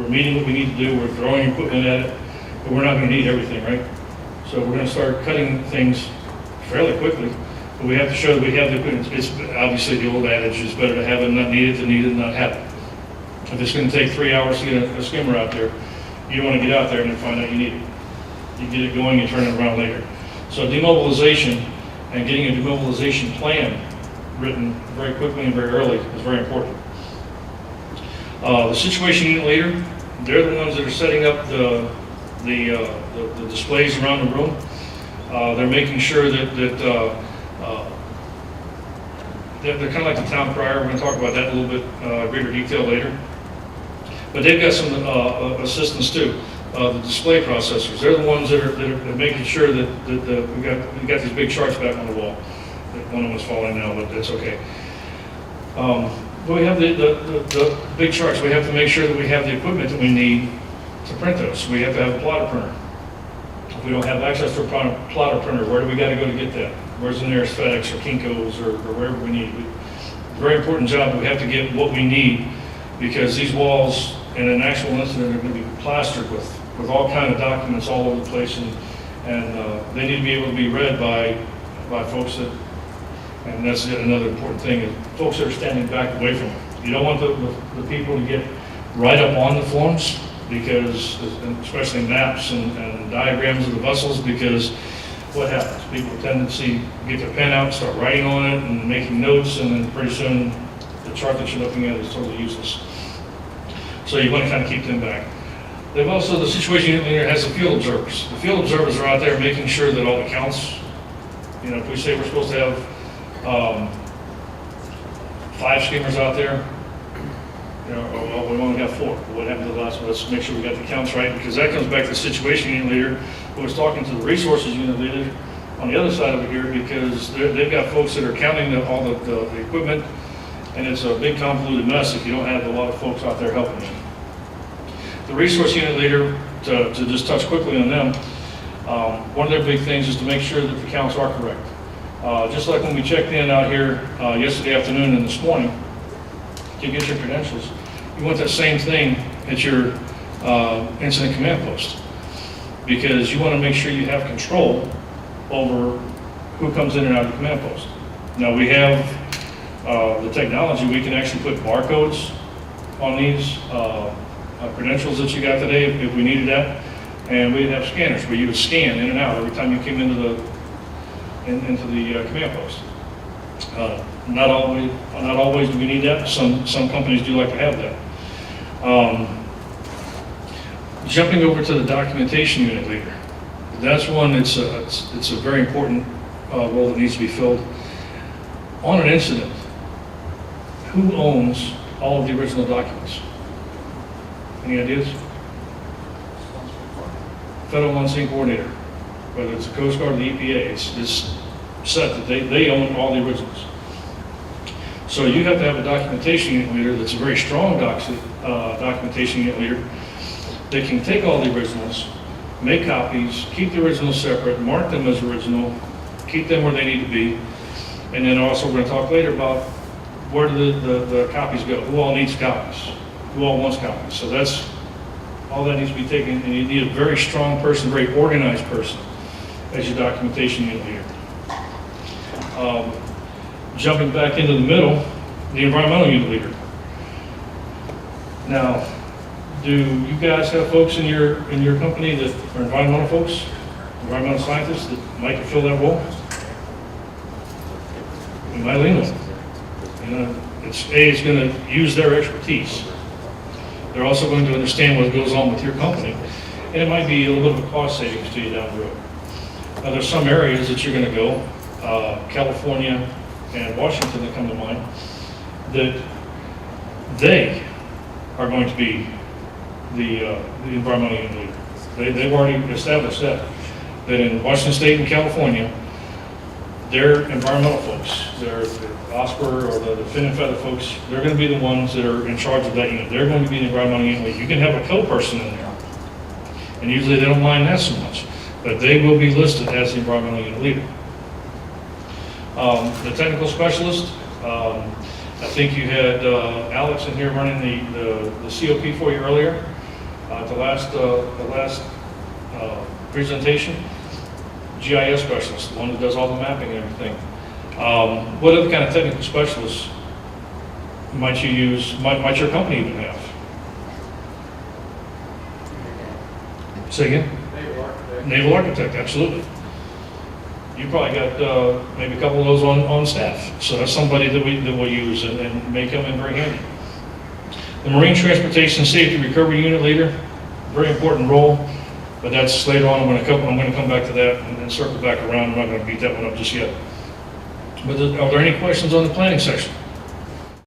we're meeting what we need to do, we're throwing equipment at it, but we're not gonna need everything, right? So we're gonna start cutting things fairly quickly, but we have to show that we have the equipment. It's obviously the old adage, it's better to have it not need it than need it and not have it. If it's gonna take 3 hours to get a skimmer out there, you don't wanna get out there and then find out you need it. You get it going, you turn it around later. So demobilization and getting a demobilization plan written very quickly and very early is very important. The situation unit leader, they're the ones that are setting up the displays around the room. They're making sure that they're kind of like the town crier. We're going to talk about that in a little bit greater detail later. But they've got some assistants too. The display processors, they're the ones that are making sure that we got these big charts back on the wall. One of them is falling now, but that's okay. But we have the big charts. We have to make sure that we have the equipment that we need to print those. We have to have a plotter printer. If we don't have access to a plotter printer, where do we got to go to get that? Where's the nearest FedEx or Kinko's or wherever we need? Very important job. We have to get what we need because these walls in an actual incident are going to be plastered with all kind of documents all over the place, and they need to be able to be read by folks that, and that's another important thing, is folks that are standing back away from them. You don't want the people to get right up on the forms, because, especially maps and diagrams of the vessels, because what happens? People tend to get their pen out, start writing on it and making notes, and then pretty soon the chart that you're looking at is totally useless. So you want to kind of keep them back. They've also, the situation unit leader has the field observers. The field observers are out there making sure that all the counts, if we say we're supposed to have 5 skimmers out there, well, we only have 4. What happened to the last one? Let's make sure we got the counts right, because that comes back to the situation unit leader who was talking to the resources unit leader on the other side of it here, because they've got folks that are counting all the equipment, and it's a big convoluted mess if you don't have a lot of folks out there helping you. The resource unit leader, to just touch quickly on them, one of their big things is to make sure that the counts are correct. Just like when we checked in out here yesterday afternoon and this morning to get your credentials, you want that same thing at your incident command post, because you want to make sure you have control over who comes in and out of the command post. Now we have the technology, we can actually put barcodes on these credentials that you got today if we needed that, and we'd have scanners where you would scan in and out every time you came into the command post. Not always do we need that. Some companies do like to have that. Jumping over to the documentation unit leader, that's one. It's a very important role that needs to be filled. On an incident, who owns all of the original documents? Any ideas? Federal on-scene coordinator, whether it's the Coast Guard or the EPA, it's set that they own all the originals. So you have to have a documentation unit leader that's a very strong documentation unit leader that can take all the originals, make copies, keep the originals separate, mark them as original, keep them where they need to be, and then also we're going to talk later about where do the copies go, who all needs copies, who all wants copies. So that's all that needs to be taken, and you need a very strong person, very organized person as your documentation unit leader. Jumping back into the middle, the environmental unit leader. Now, do you guys have folks in your company that are environmental folks, environmental scientists that might fill that role? You might lean on them. It's going to use their expertise. They're also going to understand what goes on with your company, and it might be a little bit of a cost savings to you down the road. Now, there's some areas that you're going to go, California and Washington that come to mind, that they are going to be the environmental unit leader. They've already established that in Washington State and California, they're environmental folks. They're the OSPR or the fin and feather folks. They're going to be the ones that are in charge of that unit. They're going to be the environmental unit leader. You can have a co-person in there, and usually they don't mind that so much, but they will be listed as the environmental unit leader. The technical specialist, I think you had Alex in here running the COP for you earlier. The last presentation, GIS specialist, the one that does all the mapping and everything. What other kind of technical specialists might you use, might your company even have? Say again? Naval architect. Naval architect, absolutely. You probably got maybe a couple of those on staff. So that's somebody that we'll use and may come in very handy. The Marine Transportation Safety Recovery Unit Leader, very important role, but that's later on. I'm going to come back to that and circle back around. I'm not going to beat that one up just yet. But are there any questions on the planning section?